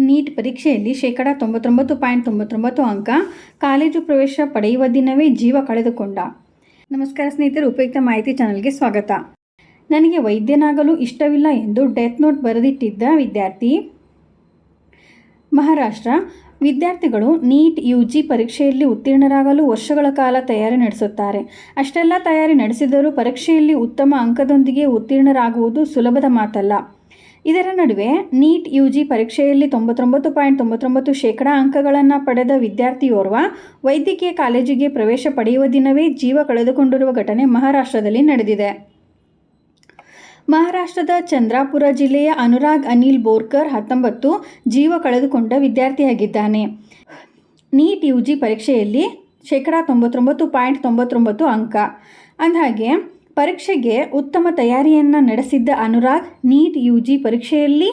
Neat ಪರೀಕ್ಷೆಯಲ್ಲಿ 99.99% ಅಂಕ, college ಪ್ರವೇಶ ಪಡೆಯುವ ದಿನವೇ ಜೀವ ಕಳೆದುಕೊಂಡ. ನಮಸ್ಕಾರ ಸ್ನೇಹಿತರೆ, ಉಪಯುಕ್ತ ಮಾಹಿತಿ ಚಾನಲ್ಗೆ ಸ್ವಾಗತ. ನನಗೆ ವೈದ್ಯನಾಗಲು ಇಷ್ಟವಿಲ್ಲ ಎಂದು ಡೆತ್ ನೋಟ್ ಬರೆದಿಟ್ಟಿದ್ದ ವಿದ್ಯಾರ್ಥಿ. ಮಹಾರಾಷ್ಟ್ರ ವಿದ್ಯಾರ್ಥಿಗಳು ನೀಟ್ UG ಪರೀಕ್ಷೆಯಲ್ಲಿ ಉತ್ತೀರ್ಣರಾಗಲು ವರ್ಷಗಳ ಕಾಲ ತಯಾರಿ ನಡೆಸುತ್ತಾರೆ. ಅಷ್ಟೆಲ್ಲ ತಯಾರಿ ನಡೆಸಿದರೂ ಪರೀಕ್ಷೆಯಲ್ಲಿ ಉತ್ತಮ ಅಂಕದೊಂದಿಗೆ ಉತ್ತೀರ್ಣರಾಗುವುದು ಸುಲಭದ ಮಾತಲ್ಲ. ಇದರ ನಡುವೆ ನೀಟ್ UG ಪರೀಕ್ಷೆಯಲ್ಲಿ 99.99% ಅಂಕಗಳನ್ನು ಪಡೆದ ವಿದ್ಯಾರ್ಥಿಯೋರ್ವ ವೈದ್ಯಕೀಯ ಕಾಲೇಜಿಗೆ ಪ್ರವೇಶ ಪಡೆಯುವ ದಿನವೇ ಜೀವ ಕಳೆದುಕೊಂಡಿರುವ ಘಟನೆ ಮಹಾರಾಷ್ಟ್ರದಲ್ಲಿ ನಡೆದಿದೆ. ಮಹಾರಾಷ್ಟ್ರದ ಚಂದ್ರಾಪುರ ಜಿಲ್ಲೆಯ ಅನುರಾಗ್ ಅನಿಲ್ ಬೋರ್ಕರ್ 19 ಜೀವ ಕಳೆದುಕೊಂಡ ವಿದ್ಯಾರ್ಥಿಯಾಗಿದ್ದಾನೆ. ನೀಟ್ UG ಪರೀಕ್ಷೆಯಲ್ಲಿ 99.99% ಅಂಕ. ಅಂದಹಾಗೆ ಪರೀಕ್ಷೆಗೆ ಉತ್ತಮ ತಯಾರಿಯನ್ನು ನಡೆಸಿದ್ದ ಅನುರಾಗ್ ನೀಟ್ UG ಪರೀಕ್ಷೆಯಲ್ಲಿ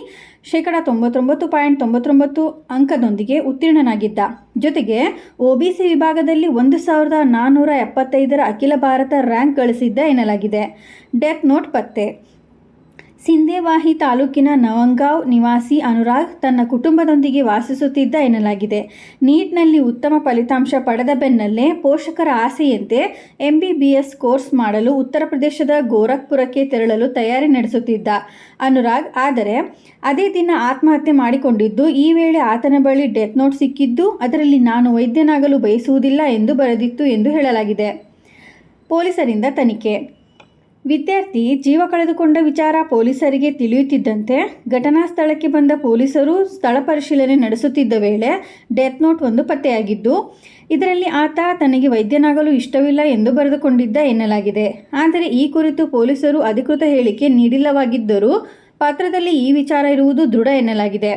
99.99% ಅಂಕದೊಂದಿಗೆ ಉತ್ತೀರ್ಣನಾಗಿದ್ದ. ಜೊತೆಗೆ OBC ವಿಭಾಗದಲ್ಲಿ 1475ರ ಅಖಿಲ ಭಾರತ ರ್ಯಾಂಕ್ ಗಳಿಸಿದ್ದ ಎನ್ನಲಾಗಿದೆ. ಡೆತ್ ನೋಟ್ ಪತ್ತೆ. ಸಿಂಧೇವಾಹಿ ತಾಲೂಕಿನ ನವಂಗಾಂವ್ ನಿವಾಸಿ ಅನುರಾಗ್ ತನ್ನ ಕುಟುಂಬದೊಂದಿಗೆ ವಾಸಿಸುತ್ತಿದ್ದ ಎನ್ನಲಾಗಿದೆ. ನೀಟ್ನಲ್ಲಿ ಉತ್ತಮ ಫಲಿತಾಂಶ ಪಡೆದ ಬೆನ್ನಲ್ಲೇ ಪೋಷಕರ ಆಸೆಯಂತೆ MBBS ಕೋರ್ಸ್ ಮಾಡಲು ಉತ್ತರ ಪ್ರದೇಶದ ಗೋರಖ್ಪುರಕ್ಕೆ ತೆರಳಲು ತಯಾರಿ ನಡೆಸುತ್ತಿದ್ದ ಅನುರಾಗ್, ಆದರೆ ಅದೇ ದಿನ ಆತ್ಮಹತ್ಯೆ ಮಾಡಿಕೊಂಡಿದ್ದು. ಈ ವೇಳೆ ಆತನ ಬಳಿ ಡೆತ್ ನೋಟ್ ಸಿಕ್ಕಿದ್ದು ಅದರಲ್ಲಿ ನಾನು ವೈದ್ಯನಾಗಲು ಬಯಸುವುದಿಲ್ಲ ಎಂದು ಬರೆದಿತ್ತು ಎಂದು ಹೇಳಲಾಗಿದೆ. ಪೊಲೀಸರಿಂದ ತನಿಖೆ. ವಿದ್ಯಾರ್ಥಿ ಜೀವ ಕಳೆದುಕೊಂಡ ವಿಚಾರ ಪೊಲೀಸರಿಗೆ ತಿಳಿಯುತ್ತಿದ್ದಂತೆ ಘಟನಾ ಸ್ಥಳಕ್ಕೆ ಬಂದ ಪೊಲೀಸರು ಸ್ಥಳ ಪರಿಶೀಲನೆ ನಡೆಸುತ್ತಿದ್ದ ವೇಳೆ ಡೆತ್ ನೋಟ್ ಒಂದು ಪತ್ತೆಯಾಗಿದ್ದು, ಇದರಲ್ಲಿ ಆತ ತನಗೆ ವೈದ್ಯನಾಗಲು ಇಷ್ಟವಿಲ್ಲ ಎಂದು ಬರೆದುಕೊಂಡಿದ್ದ ಎನ್ನಲಾಗಿದೆ. ಆದರೆ ಈ ಕುರಿತು ಪೊಲೀಸರು ಅಧಿಕೃತ ಹೇಳಿಕೆ ನೀಡಿಲ್ಲವಾಗಿದ್ದರೂ ಪತ್ರದಲ್ಲಿ ಈ ವಿಚಾರ ಇರುವುದು ದೃಢ ಎನ್ನಲಾಗಿದೆ.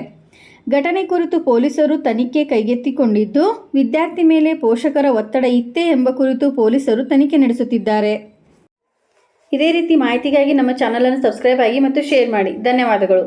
ಘಟನೆ ಕುರಿತು ಪೊಲೀಸರು ತನಿಖೆ ಕೈಗೆತ್ತಿಕೊಂಡಿದ್ದು, ವಿದ್ಯಾರ್ಥಿ ಮೇಲೆ ಪೋಷಕರ ಒತ್ತಡ ಇತ್ತೇ ಎಂಬ ಕುರಿತು ಪೊಲೀಸರು ತನಿಖೆ ನಡೆಸುತ್ತಿದ್ದಾರೆ. ಇದೇ ರೀತಿ ಮಾಹಿತಿಗಾಗಿ ನಮ್ಮ ಚಾನಲನ್ನು ಸಬ್ಸ್ಕ್ರೈಬ್ ಆಗಿ ಮತ್ತು ಶೇರ್ ಮಾಡಿ. ಧನ್ಯವಾದಗಳು.